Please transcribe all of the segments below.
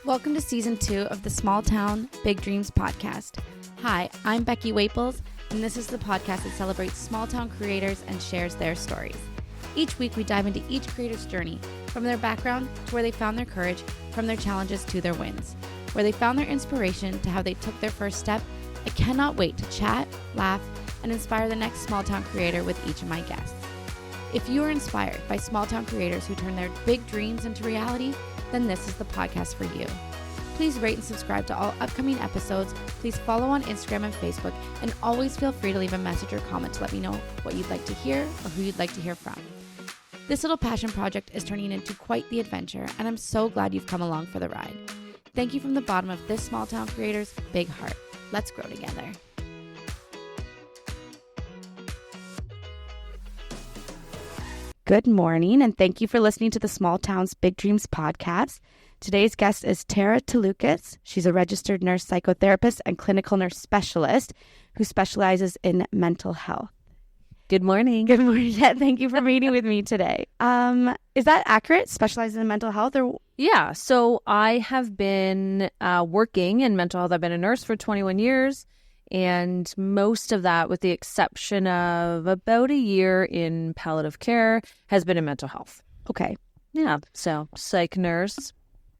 Welcome to Season 2 of the Small Town, Big Dreams podcast. Hi, I'm Becky Waples, and this is the podcast that celebrates small town creators and shares their stories. Each week, we dive into each creator's journey, from their background to where they found their courage, from their challenges to their wins, where they found their inspiration to how they took their first step. I cannot wait to chat, laugh, and inspire the next small town creator with each of my guests. If you are inspired by small town creators who turn their big dreams into reality, then this is the podcast for you. Please rate and subscribe to all upcoming episodes. Please follow on Instagram and Facebook, and always feel free to leave a message or comment to let me know what you'd like to hear or who you'd like to hear from. This little passion project is turning into quite the adventure, and I'm so glad you've come along for the ride. Thank you from the bottom of this small town creator's big heart. Let's grow together. Good morning, and thank you for listening to the Small Towns Big Dreams podcast. Today's guest is Tourloukis. She's a registered nurse psychotherapist and clinical nurse specialist who specializes in mental health. Good morning. Good morning. Yeah, thank you for meeting with me today. Is that accurate? Specializes in mental health? Yeah, so I have been working in mental health. I've been a nurse for 21 years. And most of that, with the exception of about a year in palliative care, has been in mental health. Okay. Yeah. So psych nurse.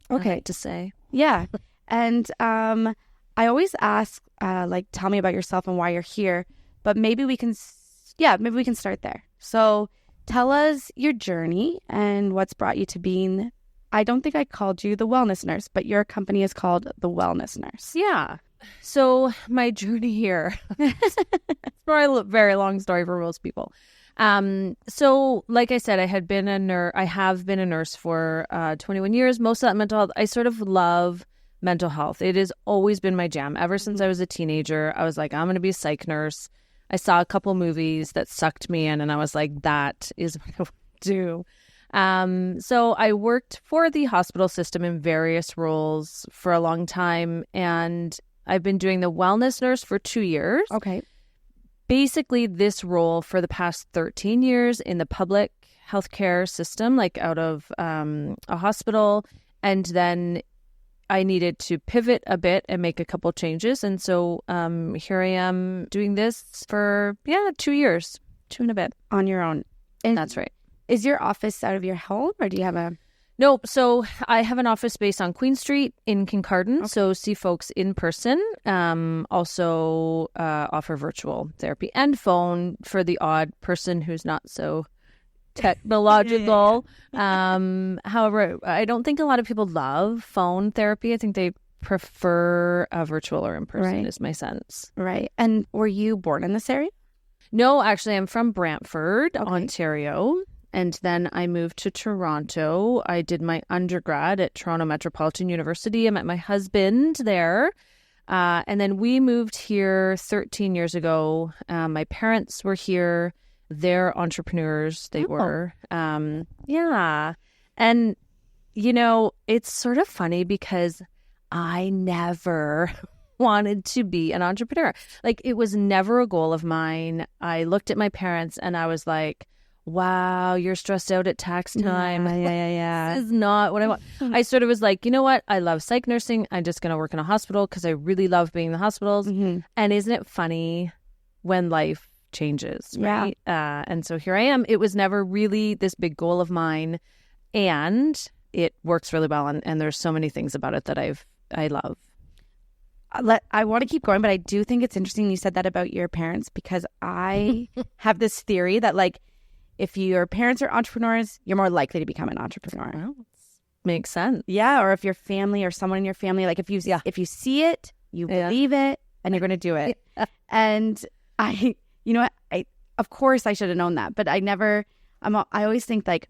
Okay. I like to say. Yeah. And I always ask, tell me about yourself and why you're here. But maybe we can start there. So tell us your journey and what's brought you to being, I don't think I called you the wellness nurse, but your company is called the Wellness Nurse. Yeah. So my journey here, it's probably a very long story for most people. So like I said, I have been a nurse for 21 years. Most of that mental health, I sort of love mental health. It has always been my jam. Ever since I was a teenager, I was like, I'm going to be a psych nurse. I saw a couple movies that sucked me in, and I was like, that is what I want to do. So I worked for the hospital system in various roles for a long time, and I've been doing the wellness nurse for 2 years. Okay. Basically, this role for the past 13 years in the public healthcare system, like out of a hospital. And then I needed to pivot a bit and make a couple changes. And so here I am doing this for, 2 years, 2 and a bit. On your own. And that's right. Is your office out of your home, or do you have a... Nope. So I have an office space on Queen Street in Kincardine. Okay. So see folks in person. Also offer virtual therapy and phone for the odd person who's not so technological. However, I don't think a lot of people love phone therapy. I think they prefer virtual or in person, is my sense. Right. And were you born in this area? No, actually, I'm from Brantford, Ontario. And then I moved to Toronto. I did my undergrad at Toronto Metropolitan University. I met my husband there. And then we moved here 13 years ago. My parents were here. They're entrepreneurs. They were. Yeah. And, it's sort of funny because I never wanted to be an entrepreneur. Like, it was never a goal of mine. I looked at my parents and I was like, wow, you're stressed out at tax time. Yeah. This is not what I want. I sort of was like, you know what? I love psych nursing. I'm just going to work in a hospital because I really love being in the hospitals. Mm-hmm. And isn't it funny when life changes, right? Yeah. And so here I am. It was never really this big goal of mine. And it works really well. And there's so many things about it that I love. I want to keep going, but I do think it's interesting you said that about your parents, because I have this theory that, like, if your parents are entrepreneurs, you're more likely to become an entrepreneur. Well, makes sense. Yeah, or if your family or someone in your family, like if you see it, you believe it, and you're going to do it. Yeah. And I of course I should have known that, but I always think, like,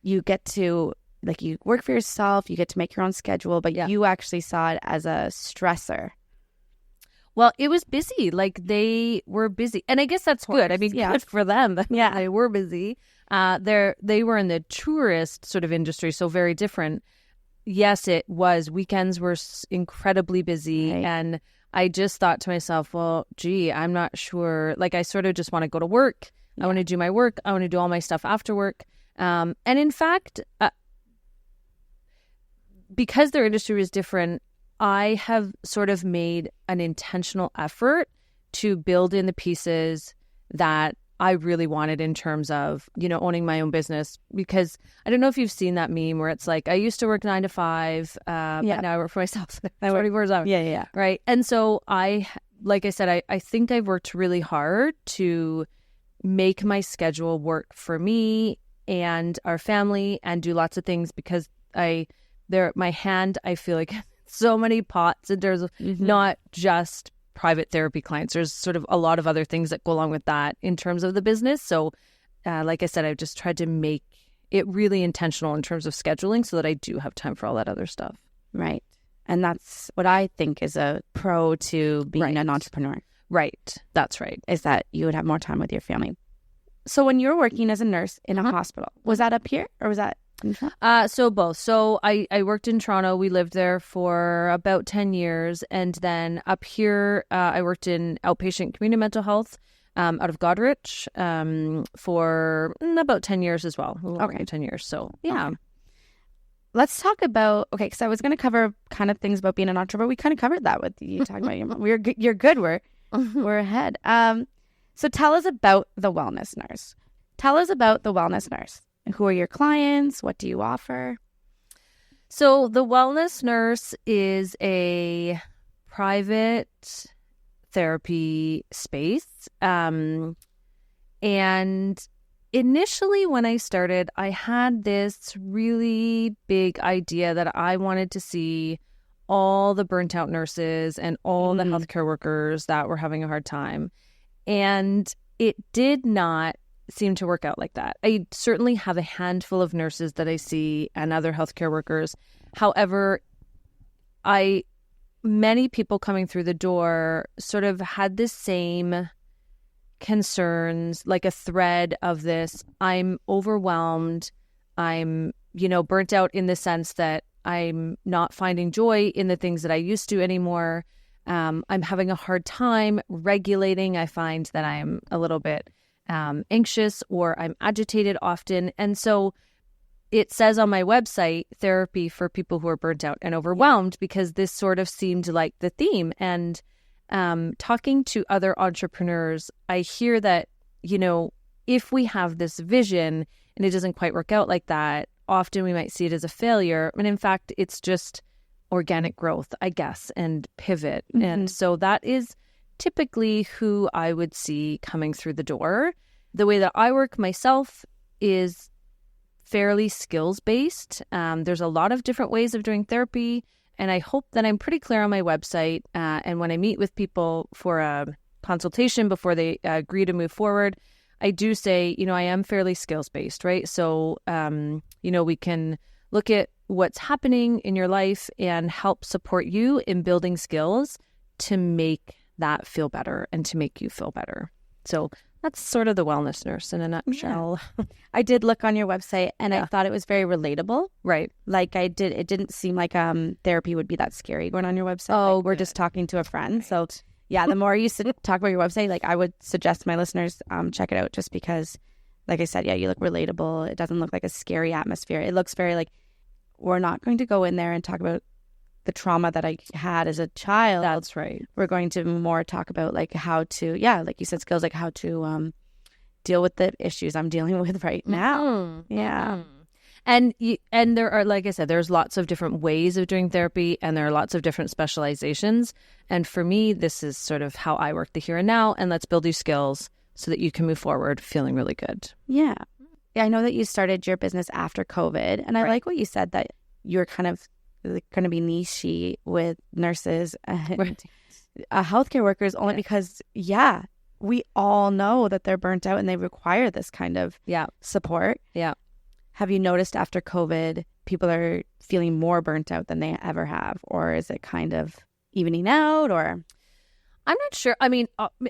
you get to, like, you work for yourself, you get to make your own schedule, but you actually saw it as a stressor. Well, it was busy. Like, they were busy. And I guess that's good. I mean, good for them. Yeah. They were busy. They were in the tourist sort of industry, so very different. Yes, it was. Weekends were incredibly busy. Right. And I just thought to myself, well, gee, I'm not sure. Like, I sort of just want to go to work. Yeah. I want to do my work. I want to do all my stuff after work. And in fact, because their industry is different, I have sort of made an intentional effort to build in the pieces that I really wanted in terms of, owning my own business. Because I don't know if you've seen that meme where it's like, I used to work 9 to 5, but now I work for myself 24/7. Yeah. Right. And so like I said, I think I've worked really hard to make my schedule work for me and our family and do lots of things because my hand, I feel like so many pots in terms of not just private therapy clients. There's sort of a lot of other things that go along with that in terms of the business. So like I said, I've just tried to make it really intentional in terms of scheduling so that I do have time for all that other stuff. Right. And that's what I think is a pro to being an entrepreneur. Right. That's right. Is that you would have more time with your family. So when you were working as a nurse in a hospital, was that up here or was that in Toronto? So both. So I worked in Toronto. We lived there for about 10 years. And then up here, I worked in outpatient community mental health out of Goderich for about 10 years as well. Okay. 10 years. So, yeah. Okay. Let's talk about, because I was going to cover kind of things about being an entrepreneur. We kind of covered that with you talking about your mom. You're good. We're ahead. So tell us about the wellness nurse. Tell us about the wellness nurse. Who are your clients? What do you offer? So the wellness nurse is a private therapy space. And initially when I started, I had this really big idea that I wanted to see all the burnt out nurses and all the healthcare workers that were having a hard time. And it did not seem to work out like that. I certainly have a handful of nurses that I see and other healthcare workers. However, many people coming through the door sort of had the same concerns, like a thread of this. I'm overwhelmed. I'm, burnt out in the sense that I'm not finding joy in the things that I used to anymore. I'm having a hard time regulating. I find that I'm a little bit anxious or I'm agitated often. And so it says on my website, therapy for people who are burnt out and overwhelmed, because this sort of seemed like the theme. And talking to other entrepreneurs, I hear that, if we have this vision and it doesn't quite work out like that, often we might see it as a failure. And in fact, it's just organic growth, I guess, and pivot. And so that is typically who I would see coming through the door. The way that I work myself is fairly skills-based. There's a lot of different ways of doing therapy, and I hope that I'm pretty clear on my website. And when I meet with people for a consultation before they agree to move forward, I do say, I am fairly skills-based, right? So, we can look at what's happening in your life and help support you in building skills to make that feel better and to make you feel better. So that's sort of the wellness nurse in a nutshell. Yeah. I did look on your website and I thought it was very relatable. Right. Like it didn't seem like therapy would be that scary going on your website. Oh, like we're just talking to a friend. Right. So yeah, the more you talk about your website, like I would suggest my listeners check it out just because, like I said, you look relatable. It doesn't look like a scary atmosphere. It looks very like, we're not going to go in there and talk about the trauma that I had as a child. That's right. We're going to more talk about like how to, like you said, skills, like how to deal with the issues I'm dealing with right now. Yeah. And there are, like I said, there's lots of different ways of doing therapy and there are lots of different specializations. And for me, this is sort of how I work the here and now. And let's build you skills so that you can move forward feeling really good. Yeah. I know that you started your business after COVID. And I like what you said that you're kind of going to be niche-y with nurses and healthcare workers only because, we all know that they're burnt out and they require this kind of support. Yeah. Have you noticed after COVID, people are feeling more burnt out than they ever have? Or is it kind of evening out or... I'm not sure. I mean,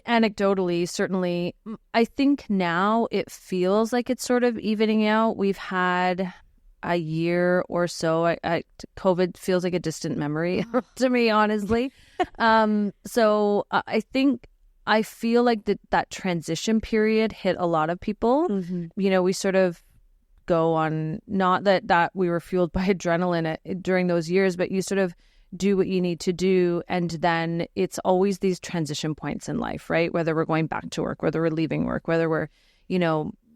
anecdotally, certainly, I think now it feels like it's sort of evening out. We've had a year or so. COVID feels like a distant memory to me, honestly. So I feel like that transition period hit a lot of people. We sort of go on, not that we were fueled by adrenaline during those years, but you sort of do what you need to do. And then it's always these transition points in life, right? Whether we're going back to work, whether we're leaving work, whether we're,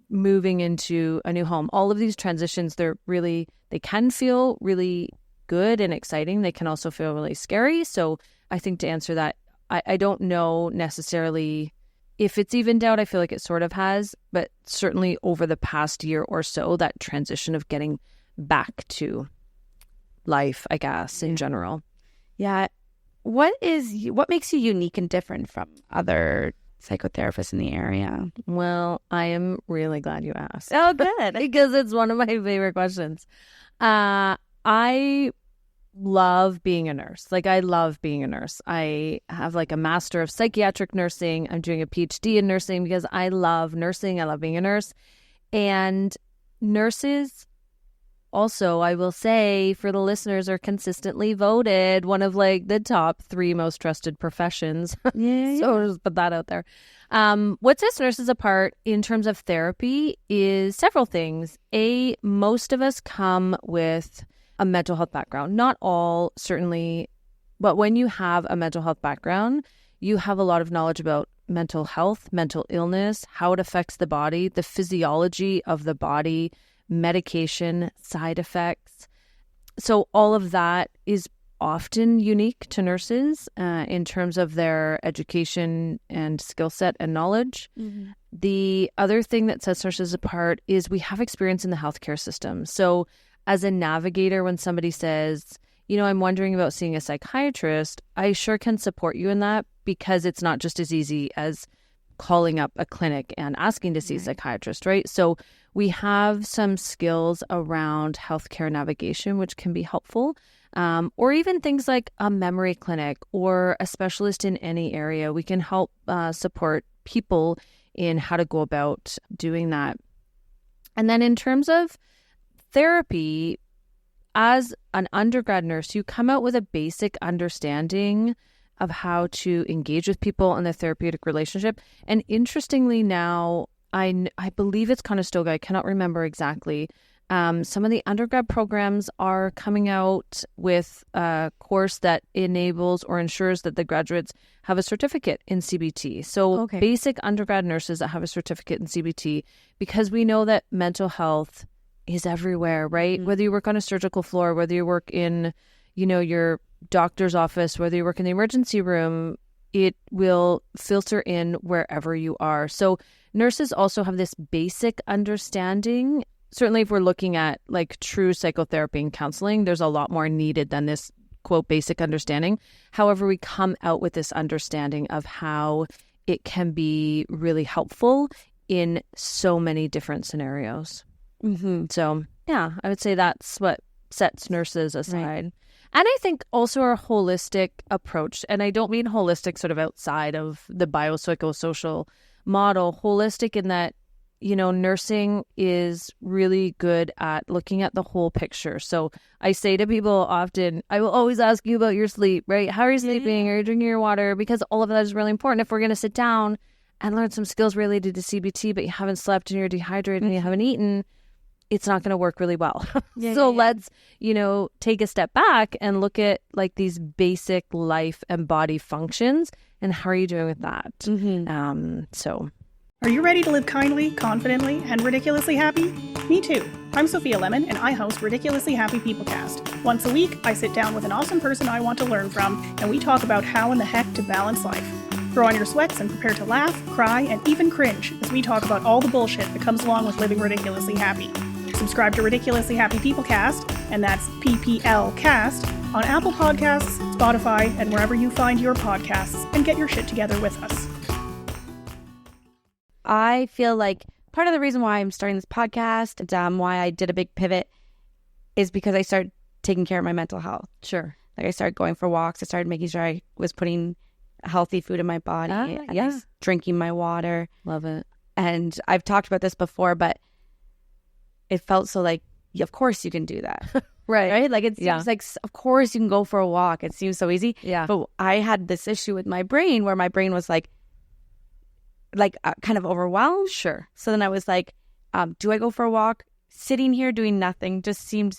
moving into a new home. All of these transitions, they can feel really good and exciting. They can also feel really scary. So I think to answer that, I don't know necessarily if it's evened out. I feel like it sort of has, but certainly over the past year or so, that transition of getting back to life, I guess, in general. Yeah. What makes you unique and different from other psychotherapists in the area? Well, I am really glad you asked. Oh, good. Because it's one of my favorite questions. I love being a nurse. I love being a nurse. I have a master of psychiatric nursing. I'm doing a PhD in nursing because I love nursing. I love being a nurse. And nurses also, I will say, for the listeners, are consistently voted one of the top 3 most trusted professions. Yeah. So I'll just put that out there. What sets nurses apart in terms of therapy is several things. Most of us come with a mental health background. Not all, certainly, but when you have a mental health background, you have a lot of knowledge about mental health, mental illness, how it affects the body, the physiology of the body, medication, side effects. So all of that is often unique to nurses in terms of their education and skill set and knowledge. Mm-hmm. The other thing that sets nurses apart is we have experience in the healthcare system. So as a navigator, when somebody says, I'm wondering about seeing a psychiatrist, I sure can support you in that, because it's not just as easy as calling up a clinic and asking to see a psychiatrist, right? So we have some skills around healthcare navigation, which can be helpful, or even things like a memory clinic or a specialist in any area. We can help support people in how to go about doing that. And then in terms of therapy, as an undergrad nurse, you come out with a basic understanding of how to engage with people in the therapeutic relationship. And interestingly now, I believe it's Conestoga, I cannot remember exactly. Some of the undergrad programs are coming out with a course that enables or ensures that the graduates have a certificate in CBT. So basic undergrad nurses that have a certificate in CBT, because we know that mental health is everywhere, right? Mm-hmm. Whether you work on a surgical floor, whether you work in, your doctor's office, whether you work in the emergency room, it will filter in wherever you are. So nurses also have this basic understanding. Certainly if we're looking at true psychotherapy and counseling, there's a lot more needed than this quote basic understanding. However, we come out with this understanding of how it can be really helpful in so many different scenarios. Mm-hmm. So yeah, I would say that's what sets nurses aside. Right. And I think also a holistic approach, and I don't mean holistic sort of outside of the biopsychosocial model, holistic in that, nursing is really good at looking at the whole picture. So I say to people often, I will always ask you about your sleep, right? How are you sleeping? Are you drinking your water? Because all of that is really important. If we're going to sit down and learn some skills related to CBT, but you haven't slept and you're dehydrated and you haven't eaten, it's not going to work really well. Let's, take a step back and look at these basic life and body functions and how are you doing with that? Mm-hmm. Are you ready to live kindly, confidently, and ridiculously happy? Me too. I'm Sophia Lemon, and I host Ridiculously Happy Peoplecast. Once a week, I sit down with an awesome person I want to learn from, and we talk about how in the heck to balance life. Throw on your sweats and prepare to laugh, cry, and even cringe as we talk about all the bullshit that comes along with living ridiculously happy. Subscribe to Ridiculously Happy Peoplecast, and that's PPL Cast, on Apple Podcasts, Spotify, and wherever you find your podcasts, and get your shit together with us. I feel like part of the reason why I'm starting this podcast, why I did a big pivot, is because I started taking care of my mental health. Sure. I started going for walks. I started making sure I was putting healthy food in my body. And I was drinking my water. Love it. And I've talked about this before, but it felt so of course you can do that. Right. It seems of course you can go for a walk. It seems so easy. Yeah. But I had this issue with my brain where my brain was kind of overwhelmed. Sure. So then I was do I go for a walk? sitting here doing nothing it just seemed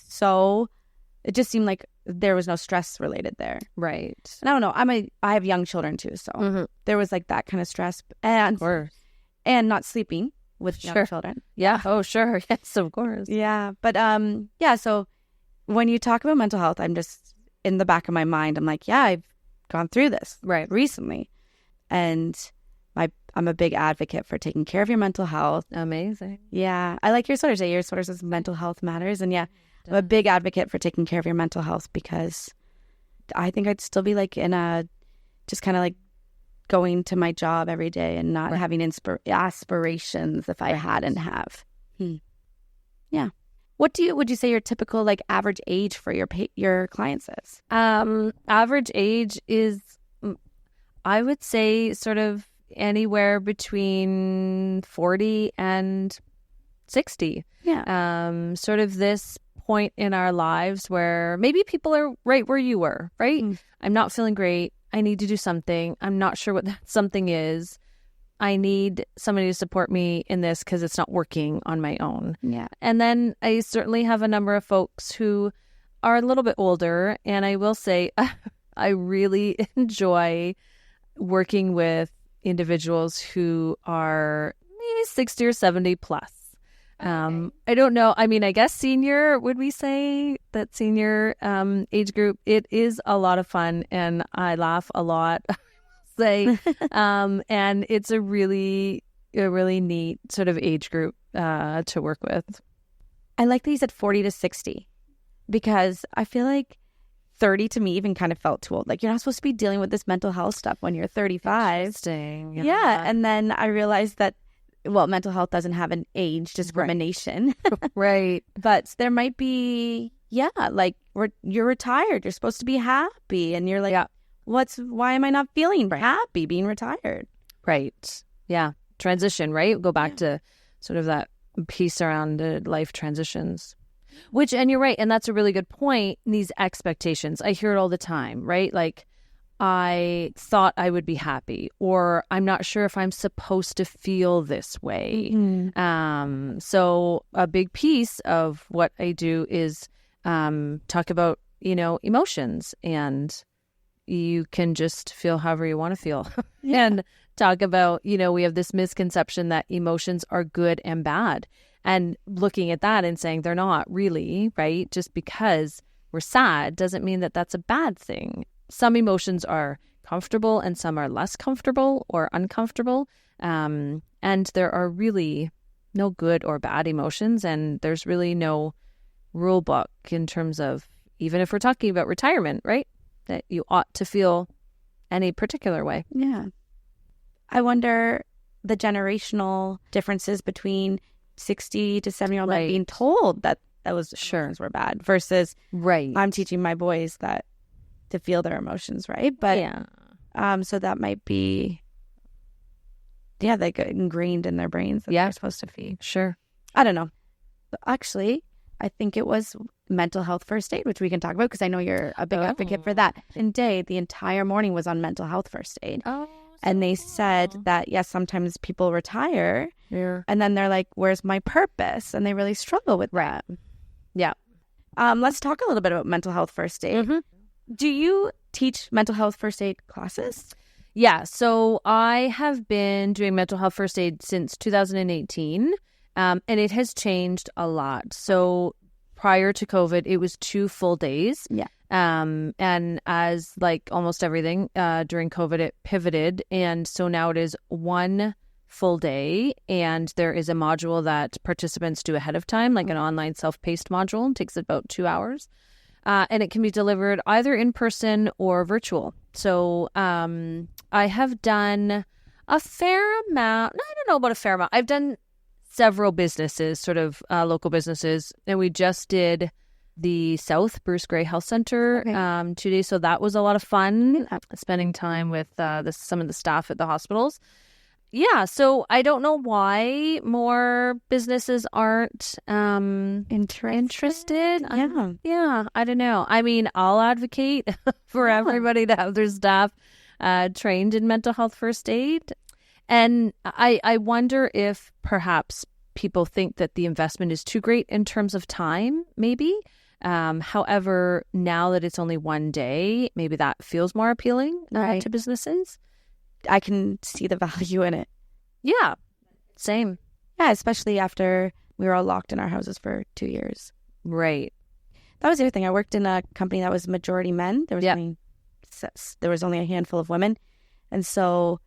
like there was no stress related there. Right. And I don't know, I have young children too, so there was like that kind of stress and not sleeping with young children. Yeah. Oh, sure. Yes, of course. Yeah. But so when you talk about mental health, I'm just in the back of my mind, I'm like, yeah, I've gone through this recently. And I'm a big advocate for taking care of your mental health. Amazing. Yeah. I like your source. Your source is mental health matters. And I'm a big advocate for taking care of your mental health because I think I'd still be like just kind of like going to my job every day and not having aspirations if I hadn't have. Yeah. What would you say your typical like average age for your clients is? Average age is, I would say, sort of anywhere between 40 and 60. Yeah. Sort of this point in our lives where maybe people are right where you were, right? I'm not feeling great. I need to do something. I'm not sure what that something is. I need somebody to support me in this because it's not working on my own. Yeah. And then I certainly have a number of folks who are a little bit older. And I will say, I really enjoy working with individuals who are maybe 60 or 70 plus. I don't know. I mean, I guess senior, would we say that senior age group? It is a lot of fun and I laugh a lot, I will say. And it's a really neat sort of age group to work with. I like that you said 40 to 60 because I feel like 30 to me even kind of felt too old. Like you're not supposed to be dealing with this mental health stuff when you're 35. Interesting. Yeah. And then I realized that mental health doesn't have an age discrimination. Right. But there might be, like you're retired. You're supposed to be happy. And you're like, why am I not feeling happy being retired? Right. Yeah. Transition, right? Go back to sort of that piece around life transitions. And you're right. And that's a really good point. These expectations. I hear it all the time, right? Like, I thought I would be happy, or I'm not sure if I'm supposed to feel this way. So a big piece of what I do is talk about, emotions, and you can just feel however you want to feel. And talk about, we have this misconception that emotions are good and bad, and looking at that and saying they're not really, right? Just because we're sad doesn't mean that that's a bad thing. Some emotions are comfortable and some are less comfortable or uncomfortable. And there are really no good or bad emotions. And there's really no rule book in terms of, even if we're talking about retirement, right? That you ought to feel any particular way. Yeah. I wonder the generational differences between 60 to 70-year-old men being told that those emotions were bad versus I'm teaching my boys that to feel their emotions, right? But so that might be they get ingrained in their brains that they're supposed to feel. Sure. I don't know. But actually, I think it was mental health first aid, which we can talk about because I know you're a big advocate for that. And the entire morning was on mental health first aid. And they said that, yes, sometimes people retire and then they're like, where's my purpose? And they really struggle with that. Yeah. Let's talk a little bit about mental health first aid. Do you teach mental health first aid classes? Yeah. So I have been doing mental health first aid since 2018, and it has changed a lot. So prior to COVID, it was 2 full days. Yeah. And as like almost everything during COVID, it pivoted. And so now it is 1 full day. And there is a module that participants do ahead of time, like an online self-paced module. It takes about 2 hours. And it can be delivered either in person or virtual. So I have done a fair amount. I don't know about a fair amount. I've done several businesses, sort of local businesses. And we just did the South Bruce Gray Health Center 2 days. So that was a lot of fun, spending time with some of the staff at the hospitals. Yeah, so I don't know why more businesses aren't interested. Yeah, I don't know. I mean, I'll advocate for everybody to have their staff trained in mental health first aid. And I wonder if perhaps people think that the investment is too great in terms of time, maybe. However, now that it's only one day, maybe that feels more appealing to businesses. I can see the value in it. Yeah, same. Yeah, especially after we were all locked in our houses for 2 years. Right. That was the other thing. I worked in a company that was majority men. There was only a handful of women. And so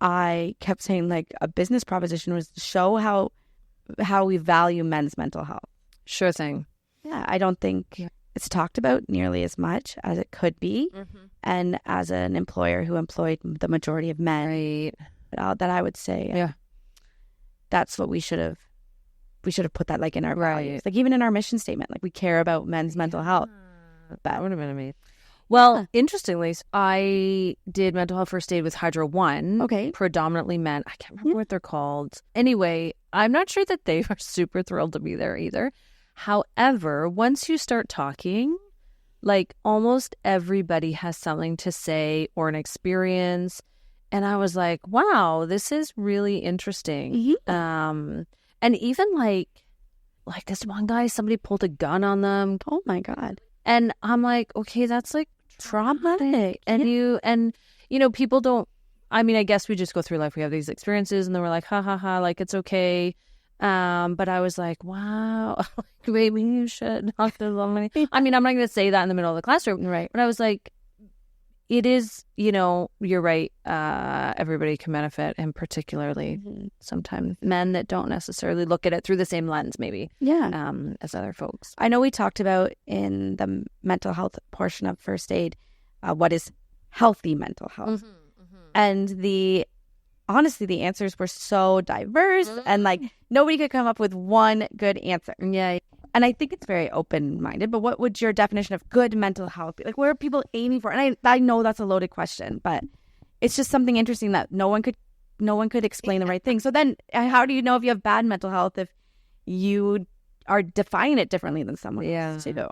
I kept saying, like, a business proposition was to show how we value men's mental health. Sure thing. Yeah, I don't think it's talked about nearly as much as it could be. Mm-hmm. And as an employer who employed the majority of men, that I would say, that's what we should have put that, like, in our values. Like, even in our mission statement, like, we care about men's mental health. That would have been amazing. Well, interestingly, I did mental health first aid with Hydro One. Okay. Predominantly men. I can't remember what they're called. Anyway, I'm not sure that they are super thrilled to be there either. However, once you start talking, like, almost everybody has something to say or an experience. And I was like, wow, this is really interesting. Mm-hmm. And even like this one guy, somebody pulled a gun on them. Oh my God. And I'm like, okay, that's like traumatic. And people don't, I mean, I guess we just go through life. We have these experiences and then we're like, ha ha ha, like, it's okay. But I was like, wow, like, maybe you should talk to somebody. I mean, I'm not going to say that in the middle of the classroom. Right. But I was like, it is, you're right. Everybody can benefit, and particularly sometimes men that don't necessarily look at it through the same lens, maybe, as other folks. I know we talked about in the mental health portion of first aid, what is healthy mental health. And honestly, the answers were so diverse and, like, nobody could come up with one good answer. Yeah. And I think it's very open-minded, but what would your definition of good mental health be? Like, where are people aiming for? And I know that's a loaded question, but it's just something interesting that no one could explain the right thing. So then how do you know if you have bad mental health if you are defining it differently than someone else too?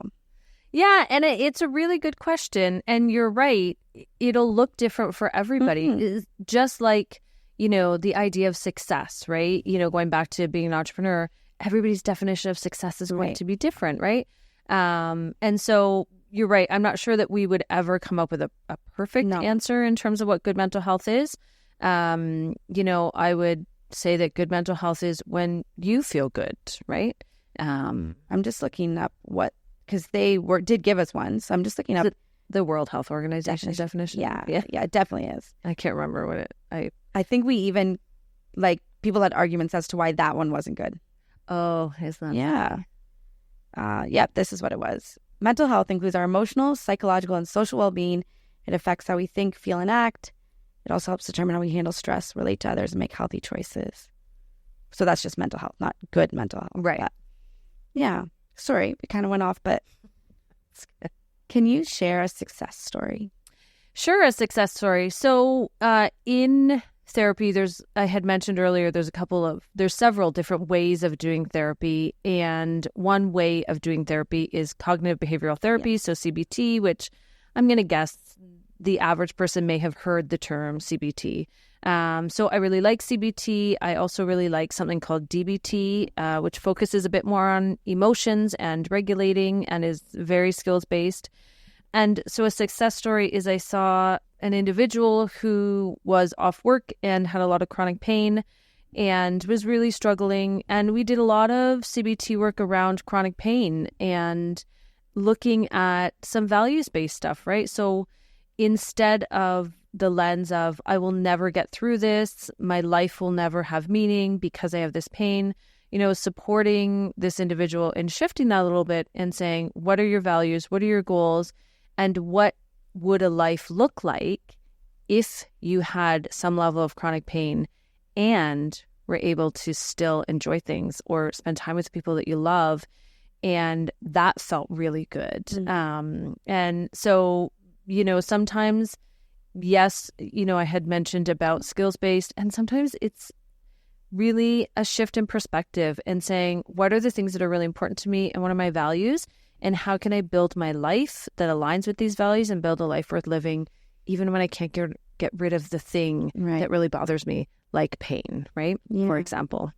Yeah, and it's a really good question. And you're right. It'll look different for everybody. Mm-hmm. Just like, the idea of success, right? Going back to being an entrepreneur, everybody's definition of success is going to be different, right? And so you're right. I'm not sure that we would ever come up with a perfect answer in terms of what good mental health is. I would say that good mental health is when you feel good, right? I'm just looking up because they did give us one. So I'm just looking up the World Health Organization's definition. Yeah, it definitely is. I can't remember what I think we even, like, people had arguments as to why that one wasn't good. Oh, is that? Yeah. Yep, this is what it was. Mental health includes our emotional, psychological, and social well-being. It affects how we think, feel, and act. It also helps determine how we handle stress, relate to others, and make healthy choices. So that's just mental health, not good mental health. Right. But, yeah. Sorry, it kind of went off, but can you share a success story? Sure, a success story. So in therapy, I had mentioned earlier, there's several different ways of doing therapy. And one way of doing therapy is cognitive behavioral therapy, so CBT, which I'm going to guess the average person may have heard the term CBT. So I really like CBT. I also really like something called DBT, which focuses a bit more on emotions and regulating and is very skills-based. And so a success story is I saw an individual who was off work and had a lot of chronic pain and was really struggling. And we did a lot of CBT work around chronic pain and looking at some values-based stuff, right? So instead of the lens of, I will never get through this, my life will never have meaning because I have this pain, supporting this individual and shifting that a little bit and saying, what are your values? What are your goals? And what would a life look like if you had some level of chronic pain and were able to still enjoy things or spend time with people that you love? And that felt really good. Mm-hmm. And so, sometimes, yes, I had mentioned about skills-based, and sometimes it's really a shift in perspective and saying, what are the things that are really important to me and what are my values? And how can I build my life that aligns with these values and build a life worth living, even when I can't get rid of the thing that really bothers me, like pain, right? Yeah. For example.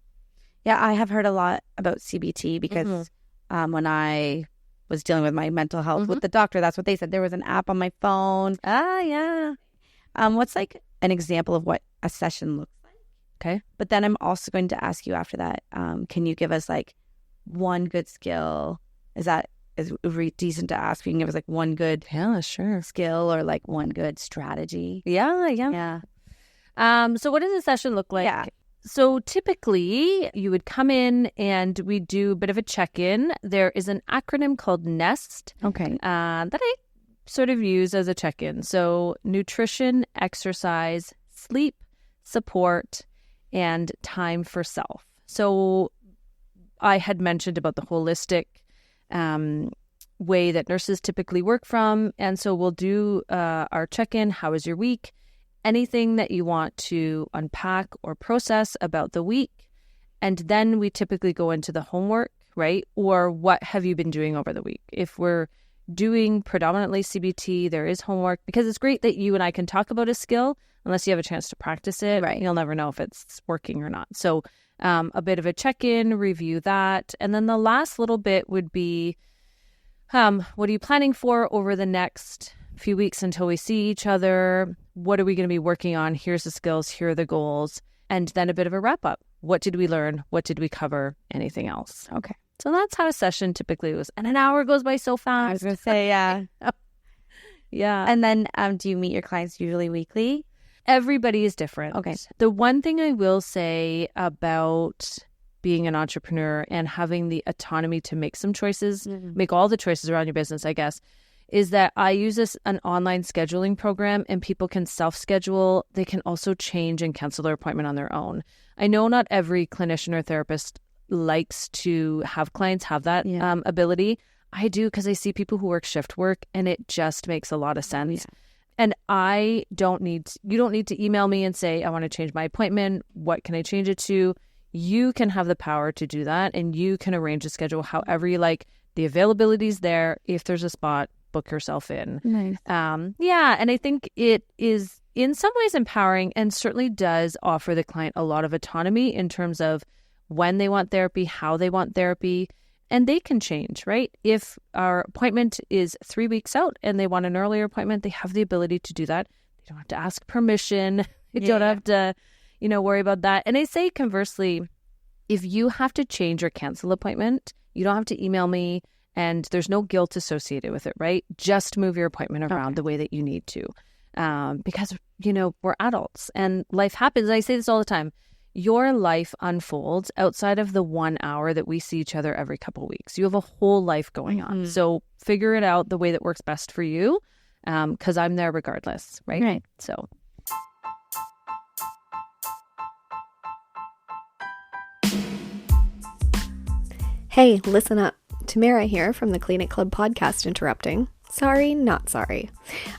Yeah, I have heard a lot about CBT because when I was dealing with my mental health with the doctor, that's what they said. There was an app on my phone. Ah, yeah. What's like an example of what a session looks like? Okay. But then I'm also going to ask you after that, can you give us like one good skill? Is decent to ask? You can give us like one good skill or like one good strategy. Yeah. So what does a session look like? Yeah. So typically you would come in and we do a bit of a check-in. There is an acronym called NEST. Okay. That I sort of use as a check-in. So nutrition, exercise, sleep, support, and time for self. So I had mentioned about the holistic way that nurses typically work from. And so we'll do our check-in. How was your week? Anything that you want to unpack or process about the week. And then we typically go into the homework, right? Or what have you been doing over the week? If we're doing predominantly CBT, there is homework, because it's great that you and I can talk about a skill. Unless you have a chance to practice it, right, you'll never know if it's working or not. So a bit of a check-in, review that. And then the last little bit would be, what are you planning for over the next few weeks until we see each other? What are we going to be working on? Here's the skills, here are the goals. And then a bit of a wrap-up. What did we learn? What did we cover? Anything else? Okay. So that's how a session typically was. And an hour goes by so fast. I was going to say, yeah. Yeah. And then do you meet your clients usually weekly? Everybody is different. Okay. The one thing I will say about being an entrepreneur and having the autonomy to make some choices, make all the choices around your business, I guess, is that I use an online scheduling program, and people can self-schedule. They can also change and cancel their appointment on their own. I know not every clinician or therapist likes to have clients have that ability. I do, because I see people who work shift work, and it just makes a lot of sense. Yeah. And you don't need to email me and say, I want to change my appointment. What can I change it to? You can have the power to do that, and you can arrange a schedule however you like. The availability is there. If there's a spot, book yourself in. Nice. And I think it is in some ways empowering, and certainly does offer the client a lot of autonomy in terms of when they want therapy, how they want therapy. And they can change, right? If our appointment is 3 weeks out and they want an earlier appointment, they have the ability to do that. They don't have to ask permission. They don't have to, worry about that. And I say conversely, if you have to change or cancel appointment, you don't have to email me, and there's no guilt associated with it, right? Just move your appointment around the way that you need to. Because, we're adults and life happens. I say this all the time. Your life unfolds outside of the 1 hour that we see each other every couple of weeks. You have a whole life going on. So figure it out the way that works best for you, because I'm there regardless, right? Right. So. Hey, listen up. Tamara here from the Clinic Club podcast interrupting. Sorry, not sorry.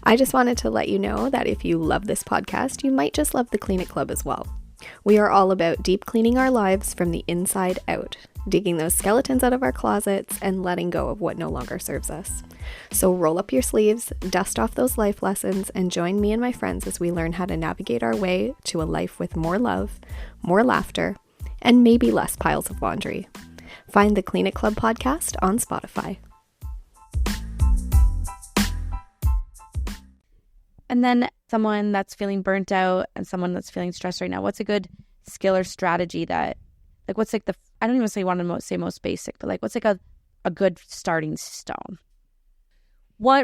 I just wanted to let you know that if you love this podcast, you might just love the Clinic Club as well. We are all about deep cleaning our lives from the inside out, digging those skeletons out of our closets and letting go of what no longer serves us. So roll up your sleeves, dust off those life lessons, and join me and my friends as we learn how to navigate our way to a life with more love, more laughter, and maybe less piles of laundry. Find the Clinic Club podcast on Spotify. And then someone that's feeling burnt out and someone that's feeling stressed right now, what's a good skill or strategy that, like, what's like I don't even say most basic, but like, what's like a good starting stone?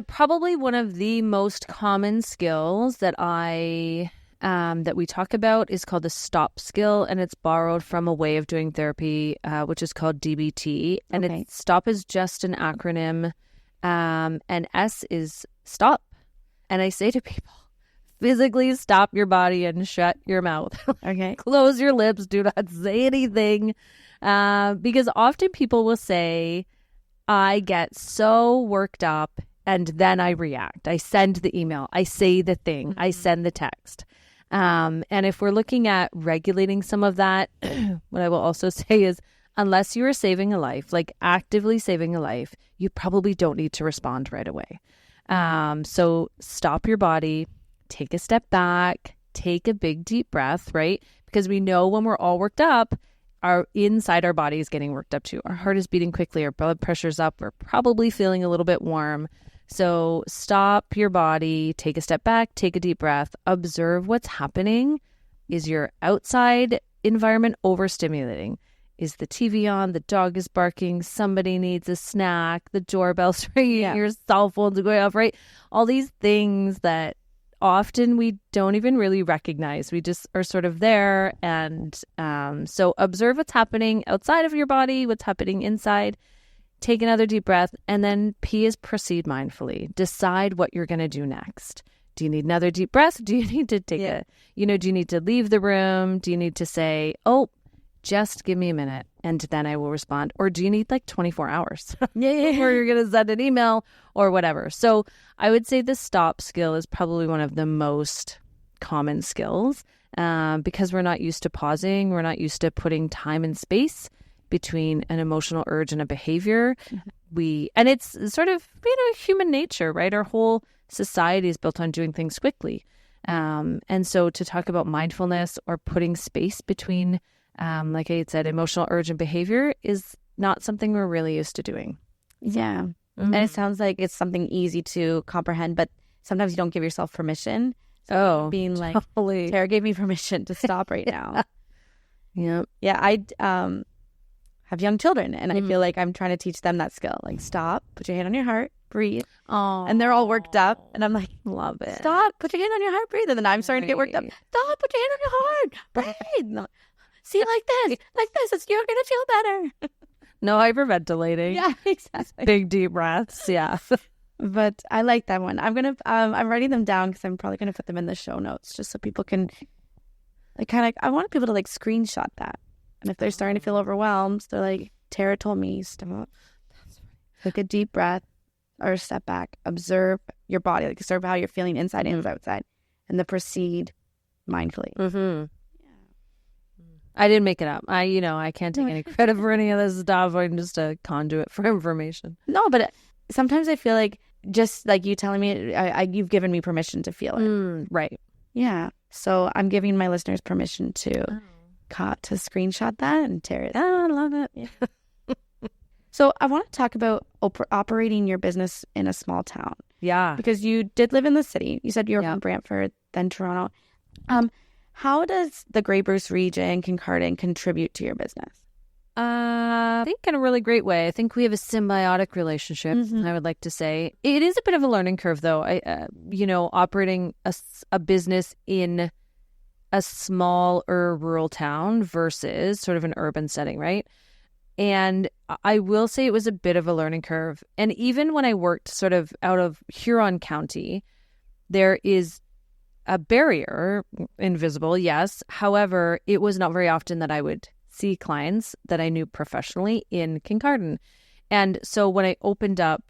Probably one of the most common skills that that we talk about is called the STOP skill, and it's borrowed from a way of doing therapy, which is called DBT. And STOP is just an acronym, and S is stop. And I say to people, physically stop your body and shut your mouth. Okay. Close your lips. Do not say anything. Because often people will say, I get so worked up and then I react. I send the email. I say the thing. I send the text. And if we're looking at regulating some of that, what I will also say is, unless you are saving a life, like actively saving a life, you probably don't need to respond right away. So stop your body, take a step back, take a big deep breath, right? Because we know when we're all worked up, our inside our body is getting worked up too. Our heart is beating quickly. Our blood pressure's up. We're probably feeling a little bit warm. So stop your body, take a step back, take a deep breath, observe what's happening. Is your outside environment overstimulating? Is the TV on? The dog is barking. Somebody needs a snack. The doorbell's ringing. Your cell phone's going off, right? All these things that often we don't even really recognize. We just are sort of there. And so observe what's happening outside of your body, what's happening inside. Take another deep breath, and then P is proceed mindfully. Decide what you're going to do next. Do you need another deep breath? Do you need to take do you need to leave the room? Do you need to say, oh, just give me a minute and then I will respond? Or do you need like 24 hours? Or you're going to send an email or whatever. So I would say the stop skill is probably one of the most common skills because we're not used to pausing. We're not used to putting time and space between an emotional urge and a behavior. And it's sort of, human nature, right? Our whole society is built on doing things quickly. And so to talk about mindfulness or putting space between, like I had said, emotional urge and behavior is not something we're really used to doing. Yeah. Mm-hmm. And it sounds like it's something easy to comprehend, but sometimes you don't give yourself permission. So being like, totally. Tara gave me permission to stop right now. Yeah. I have young children, and I feel like I'm trying to teach them that skill. Like, stop, put your hand on your heart, breathe. Oh. And they're all worked up, and I'm like, love it. Stop, put your hand on your heart, breathe. And then I'm starting to get worked up. Stop, put your hand on your heart, breathe. No. See, like this, you're going to feel better. No hyperventilating. Yeah, exactly. Big deep breaths, yeah. But I like that one. I'm writing them down because I'm probably going to put them in the show notes just so people can, I want people to screenshot that. And if they're starting to feel overwhelmed, they're like, Tara told me, stop. Take a deep breath or step back. Observe your body, observe how you're feeling inside and outside. And then proceed mindfully. Mm-hmm. Yeah. I didn't make it up. I can't take any credit for any of this stuff. I'm just a conduit for information. No, but sometimes I feel like just like you telling me, you've given me permission to feel it. Right. Yeah. So I'm giving my listeners permission to screenshot that and tear it. I love it. Yeah. So I want to talk about operating your business in a small town. Yeah. Because you did live in the city. You said you were from Brantford, then Toronto. How does the Grey Bruce region, Kincardine, contribute to your business? I think in a really great way. I think we have a symbiotic relationship, I would like to say. It is a bit of a learning curve, though. Operating a business in a small or rural town versus sort of an urban setting, right? And I will say it was a bit of a learning curve. And even when I worked sort of out of Huron County, there is a barrier, invisible, yes. However, it was not very often that I would see clients that I knew professionally in Kincardine. And so when I opened up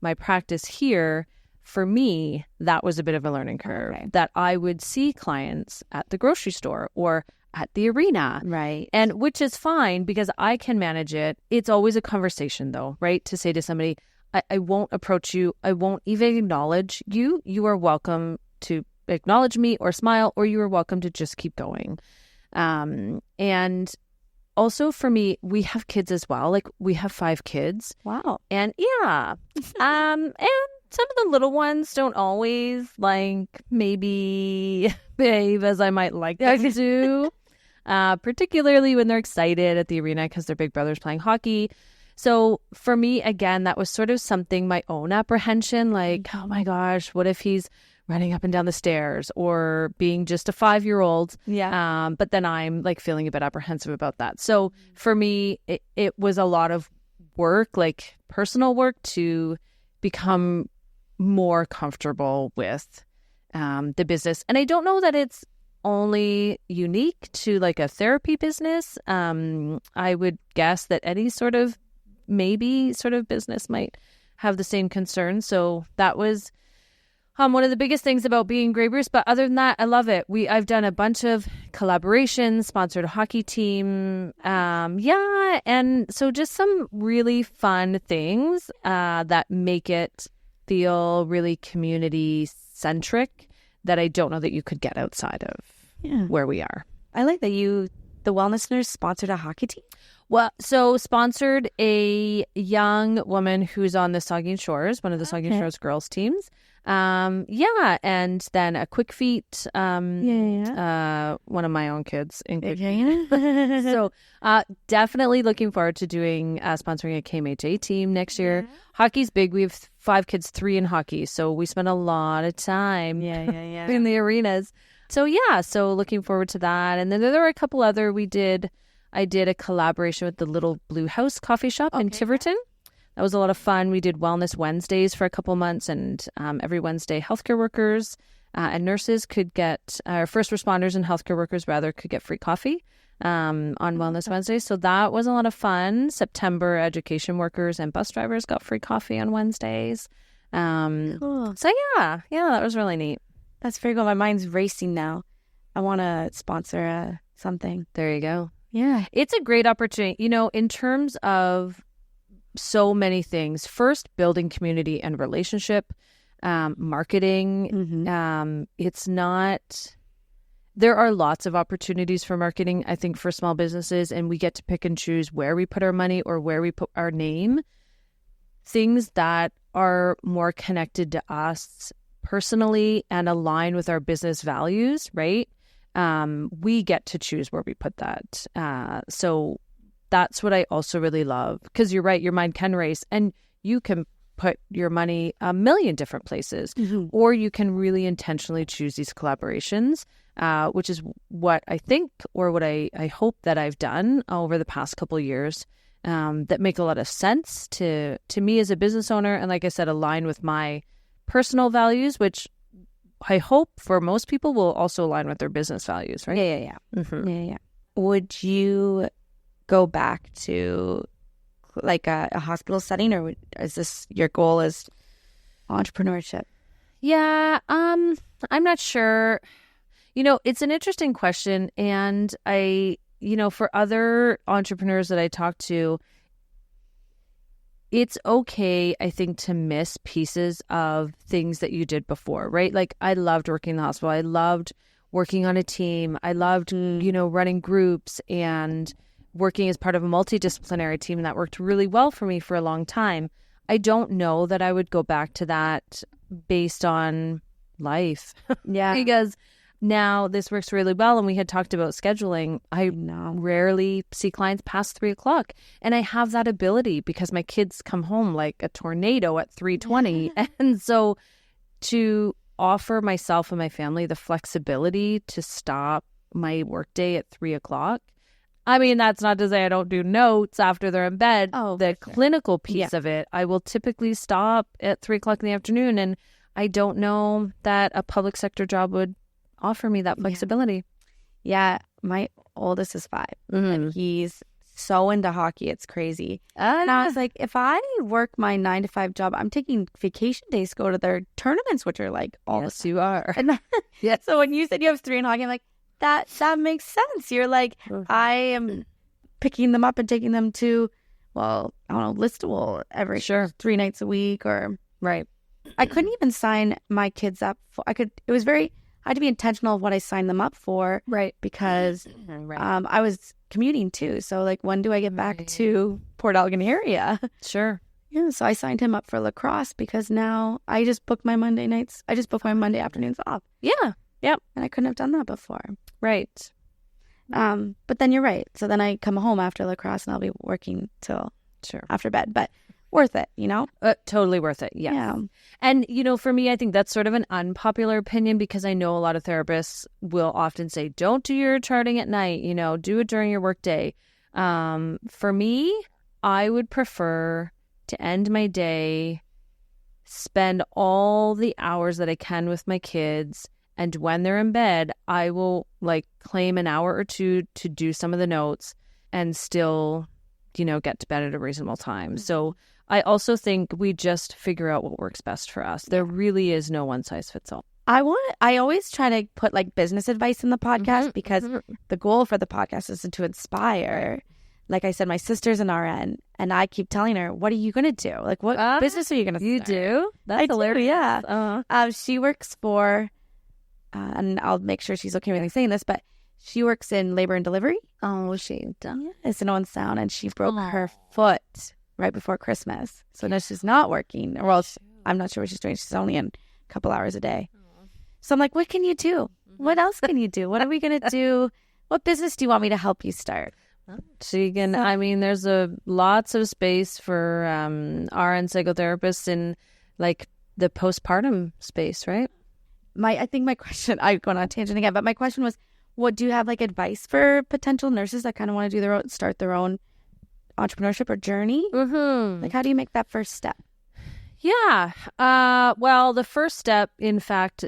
my practice here, for me, that was a bit of a learning curve, that I would see clients at the grocery store or at the arena. Right. And which is fine because I can manage it. It's always a conversation though, right? To say to somebody, I won't approach you. I won't even acknowledge you. You are welcome to acknowledge me or smile, or you are welcome to just keep going. And also for me, we have kids as well. Like we have 5 kids. Wow. And and some of the little ones don't always maybe behave as I might like them to, particularly when they're excited at the arena because their big brother's playing hockey. So for me, again, that was sort of something, my own apprehension, oh my gosh, what if he's running up and down the stairs or being just a 5-year-old? Yeah. But then I'm feeling a bit apprehensive about that. So for me, it was a lot of work, personal work to become more comfortable with the business. And I don't know that it's only unique to a therapy business. I would guess that any sort of business might have the same concern. So that was one of the biggest things about being Grey Bruce. But other than that, I love it. I've done a bunch of collaborations, sponsored a hockey team. And so just some really fun things that make it feel really community centric that I don't know that you could get outside of where we are. I like that the Wellness Nurse sponsored a hockey team? Well, so sponsored a young woman who's on the Saugeen Shores, one of the Saugeen Shores girls teams. And then a Quick Feet, one of my own kids in Quick Feet. So definitely looking forward to doing sponsoring a KMHA team next year. Hockey's big. We have 5 kids, 3 in hockey, so we spend a lot of time in the arenas. So so looking forward to that. And then there were a couple other I did a collaboration with the Little Blue House coffee shop in Tiverton. That was a lot of fun. We did Wellness Wednesdays for a couple months, and every Wednesday healthcare workers and nurses could get, first responders and healthcare workers rather, could get free coffee on Wellness Wednesdays. So that was a lot of fun. September, education workers and bus drivers got free coffee on Wednesdays. Cool. So that was really neat. That's very cool. My mind's racing now. I want to sponsor something. There you go. Yeah. It's a great opportunity. In terms of so many things, first, building community and relationship, marketing. There are lots of opportunities for marketing, I think, for small businesses, and we get to pick and choose where we put our money or where we put our name. Things that are more connected to us personally and align with our business values, right? We get to choose where we put that. So that's what I also really love, because you're right, your mind can race and you can put your money a million different places, or you can really intentionally choose these collaborations, which is what I think, or what I hope that I've done over the past couple of years, that make a lot of sense to me as a business owner. And like I said, align with my personal values, which I hope for most people will also align with their business values, right? Yeah. Would you go back to like a hospital setting, or is this your goal is entrepreneurship? Yeah, I'm not sure. It's an interesting question, and for other entrepreneurs that I talk to, it's okay, I think, to miss pieces of things that you did before, right? Like, I loved working in the hospital. I loved working on a team. I loved, running groups and working as part of a multidisciplinary team. That worked really well for me for a long time. I don't know that I would go back to that based on life. Yeah. Because now this works really well. And we had talked about scheduling. I rarely see clients past 3:00. And I have that ability because my kids come home like a tornado at 3:20. And so to offer myself and my family the flexibility to stop my workday at 3:00. I mean, that's not to say I don't do notes after they're in bed. The clinical piece of it, I will typically stop at 3:00 in the afternoon. And I don't know that a public sector job would offer me that flexibility. Yeah. My oldest is 5 and he's so into hockey. It's crazy. And I was like, if I work my 9-to-5 job, I'm taking vacation days to go to their tournaments, which are like all yes, you are. And so when you said you have 3 in hockey, I'm like, that makes sense. You're like, I am picking them up and taking them to, Listowel every 3 nights a week, or right. I couldn't even sign my kids up for. I had to be intentional of what I signed them up for, right? Because I was commuting too. So like, when do I get back to Port Elgin area? Sure. Yeah. So I signed him up for lacrosse because now I just book my Monday nights. I just book my Monday afternoons off. Yeah. Yep. And I couldn't have done that before. Right. But then you're right. So then I come home after lacrosse and I'll be working till after bed. But worth it, Totally worth it. Yes. Yeah. And, for me, I think that's sort of an unpopular opinion, because I know a lot of therapists will often say, don't do your charting at night, do it during your workday. For me, I would prefer to end my day, spend all the hours that I can with my kids. And when they're in bed, I will claim an hour or two to do some of the notes and still, get to bed at a reasonable time. So I also think we just figure out what works best for us. There really is no one size fits all. I always try to put business advice in the podcast because the goal for the podcast is to inspire. Like I said, my sister's an RN and I keep telling her, what are you going to do? What business are you going to start? You do? That's hilarious. Yeah. She works for, and I'll make sure she's okay with me saying this, but She works in labor and delivery. Oh, she done. It's in Owen Sound, and she broke her foot right before Christmas. So now she's not working. Well, I'm not sure what she's doing. She's only in a couple hours a day. So I'm like, what can you do? What else can you do? What are we going to do? What business do you want me to help you start? She can, I mean, there's lots of space for RN psychotherapists in like the postpartum space, right? I think my question, I'm going on a tangent again, but my question was, what do you have like advice for potential nurses that kind of want to do start their own entrepreneurship or journey? Mm-hmm. Like, how do you make that first step? Yeah. Well, the first step, in fact,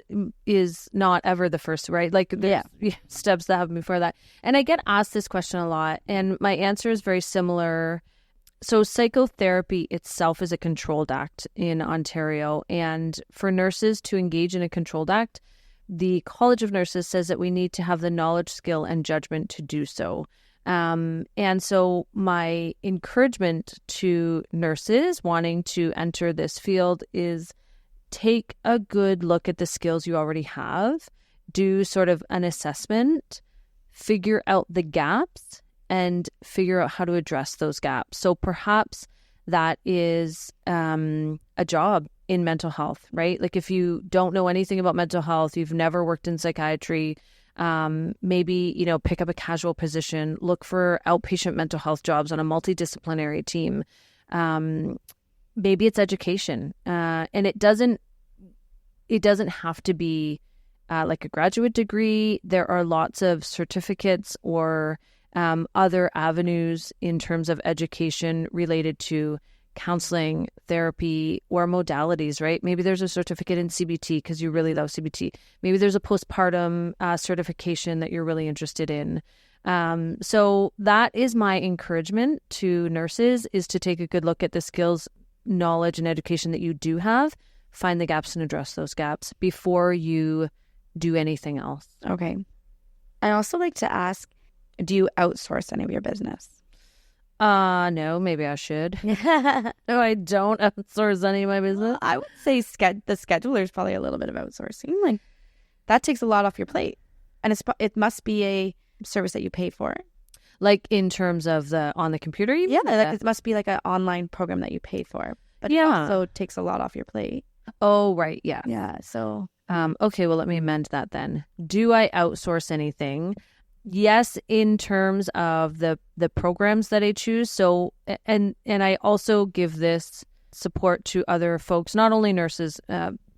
is not ever the first, right? Like, there's steps that happen before that. And I get asked this question a lot, and my answer is very similar. So psychotherapy itself is a controlled act in Ontario. And for nurses to engage in a controlled act, the College of Nurses says that we need to have the knowledge, skill, and judgment to do so. And so my encouragement to nurses wanting to enter this field is take a good look at the skills you already have, do sort of an assessment, figure out the gaps, and figure out how to address those gaps. So perhaps that is a job in mental health, right? Like if you don't know anything about mental health, you've never worked in psychiatry, maybe, pick up a casual position, look for outpatient mental health jobs on a multidisciplinary team. Maybe it's education. And it doesn't have to be like a graduate degree. There are lots of certificates or other avenues in terms of education related to counseling, therapy, or modalities, right? Maybe there's a certificate in CBT because you really love CBT. Maybe there's a postpartum certification that you're really interested in. So that is my encouragement to nurses, is to take a good look at the skills, knowledge, and education that you do have, find the gaps and address those gaps before you do anything else. Okay. I also like to ask, do you outsource any of your business? No, maybe I should. No, I don't outsource any of my business. I would say the scheduler is probably a little bit of outsourcing. Like that takes a lot off your plate, and it must be a service that you pay for. Like in terms of on the computer, you mean? Like it must be like an online program that you pay for, but it also takes a lot off your plate. Oh, right, yeah, yeah. So, okay, well, let me amend that then. Do I outsource anything? Yes, in terms of the programs that I choose. So, and I also give this support to other folks, not only nurses,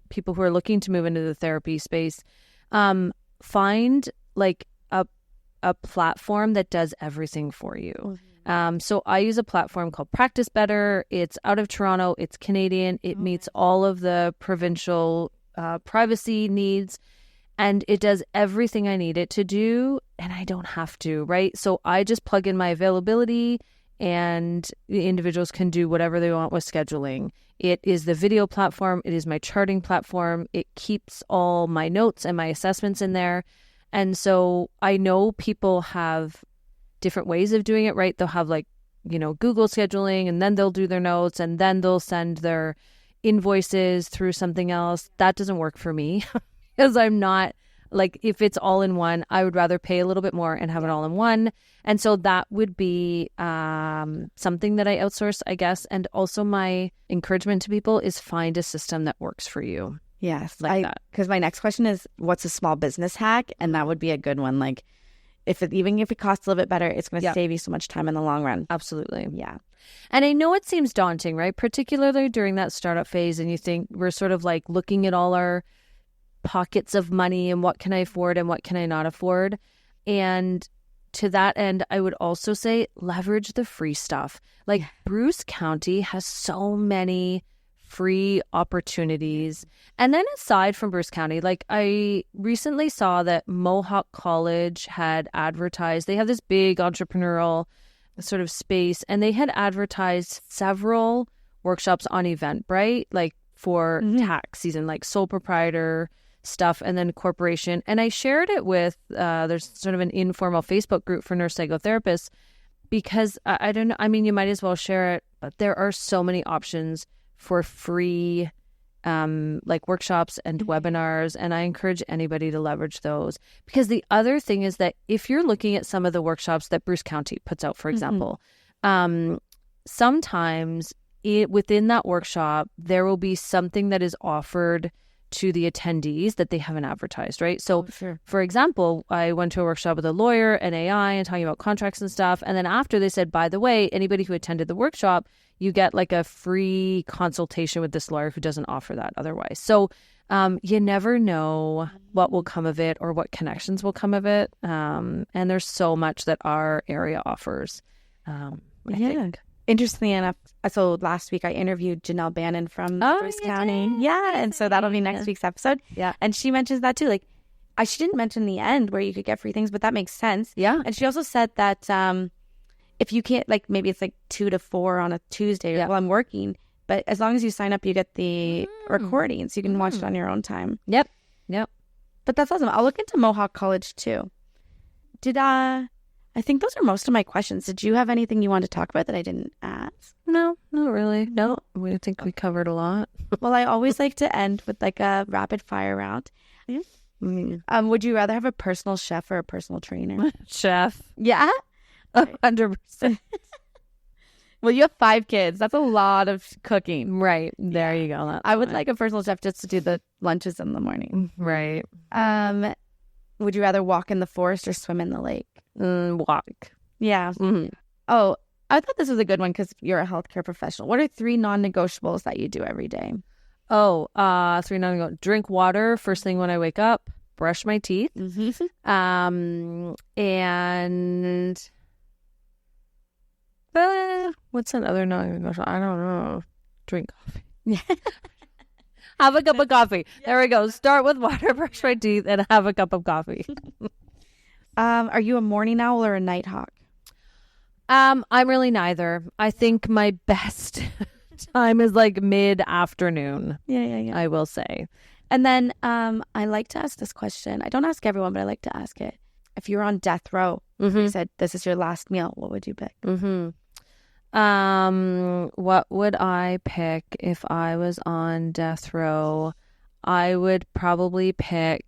people who are looking to move into the therapy space. Find like a platform that does everything for you. Mm-hmm. So I use a platform called Practice Better. It's out of Toronto. It's Canadian. It meets all of the provincial privacy needs. And it does everything I need it to do, and I don't have to, right? So I just plug in my availability, and the individuals can do whatever they want with scheduling. It is the video platform. It is my charting platform. It keeps all my notes and my assessments in there. And so I know people have different ways of doing it, right? They'll have Google scheduling, and then they'll do their notes, and then they'll send their invoices through something else. That doesn't work for me. Because I'm not, if it's all in one, I would rather pay a little bit more and have it all in one. And so that would be something that I outsource, I guess. And also my encouragement to people is find a system that works for you. Yes. That. Because my next question is, what's a small business hack? And that would be a good one. Like, even if it costs a little bit better, it's going to save you so much time in the long run. Absolutely. Yeah. And I know it seems daunting, right? Particularly during that startup phase. And you think we're sort of like looking at all our pockets of money and what can I afford and what can I not afford. And to that end, I would also say leverage the free stuff. Like Bruce County has so many free opportunities. And then aside from Bruce County, I recently saw that Mohawk College had advertised, they have this big entrepreneurial sort of space, and they had advertised several workshops on Eventbrite, for tax season, sole proprietor stuff, and then corporation. And I shared it with, there's sort of an informal Facebook group for nurse psychotherapists, because I don't know, I mean, you might as well share it, but there are so many options for free like workshops and webinars, and I encourage anybody to leverage those. Because the other thing is that if you're looking at some of the workshops that Bruce County puts out, for example, sometimes within that workshop, there will be something that is offered to the attendees that they haven't advertised, right? So, for example, I went to a workshop with a lawyer and AI and talking about contracts and stuff. And then after they said, by the way, anybody who attended the workshop, you get like a free consultation with this lawyer who doesn't offer that otherwise. So you never know what will come of it or what connections will come of it. And there's so much that our area offers, I think. Interestingly enough, so last week I interviewed Janelle Bannon from Bruce County. Yeah, and so that'll be next week's episode. Yeah. And she mentions that too. Like, she didn't mention the end where you could get free things, but that makes sense. Yeah. And she also said that if you can't, like, maybe it's like 2 to 4 on a Tuesday while I'm working, but as long as you sign up, you get the recording, so you can watch it on your own time. Yep. But that's awesome. I'll look into Mohawk College too. I think those are most of my questions. Did you have anything you wanted to talk about that I didn't ask? No, not really. No, I think we covered a lot. Well, I always like to end with like a rapid fire round. Would you rather have a personal chef or a personal trainer? Chef. Yeah? 100%. Well, you have 5 kids. That's a lot of cooking. Right. There you go. I would like a personal chef just to do the lunches in the morning. Right. Would you rather walk in the forest or swim in the lake? Walk. Yeah. Mm-hmm. Oh, I thought this was a good one because you're a healthcare professional. What are 3 non-negotiables that you do every day? 3 non-negotiables. Drink water first thing when I wake up. Brush my teeth. And what's another non-negotiable? I don't know. Drink coffee. Have a cup of coffee. There we go. Start with water, brush my teeth, and have a cup of coffee. Are you a morning owl or a night hawk? I'm really neither. I think my best time is like mid-afternoon. Yeah. I will say. And then I like to ask this question. I don't ask everyone, but I like to ask it. If you're on death row, you said this is your last meal, what would you pick? What would I pick if I was on death row? I would probably pick.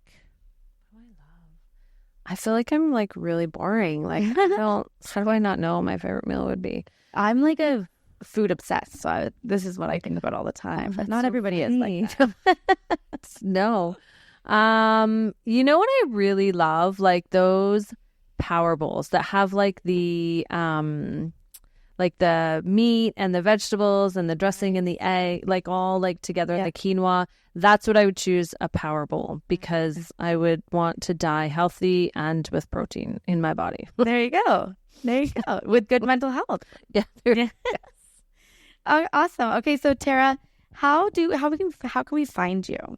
I feel like I'm like really boring. Like how do I not know what my favorite meal would be? I'm like a food obsessed, so this is what I think about all the time. But not everybody is like that. No. You know what I really love? Like those power bowls that have like the meat and the vegetables and the dressing and the egg, like all like together, the quinoa. That's what I would choose, a power bowl, because I would want to die healthy and with protein in my body. There you go. With good mental health. Yeah. Yes. Oh, awesome. Okay, so Tara, how can we find you?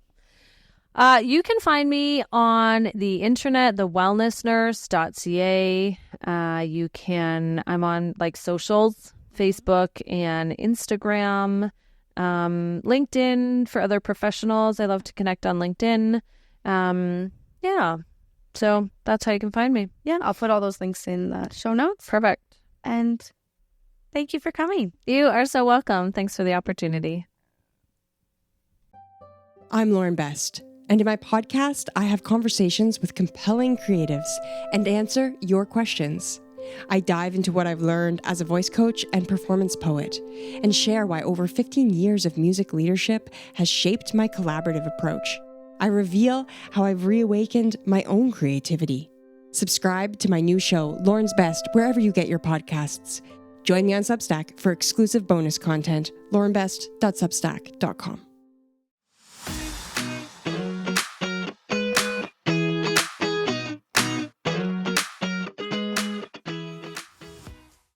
You can find me on the internet, thewellnessnurse.ca. I'm on like socials, Facebook and Instagram, LinkedIn for other professionals. I love to connect on LinkedIn. So that's how you can find me. Yeah, I'll put all those links in the show notes. Perfect. And thank you for coming. You are so welcome. Thanks for the opportunity. I'm Lauren Best. And in my podcast, I have conversations with compelling creatives and answer your questions. I dive into what I've learned as a voice coach and performance poet and share why over 15 years of music leadership has shaped my collaborative approach. I reveal how I've reawakened my own creativity. Subscribe to my new show, Lauren's Best, wherever you get your podcasts. Join me on Substack for exclusive bonus content, laurenbest.substack.com.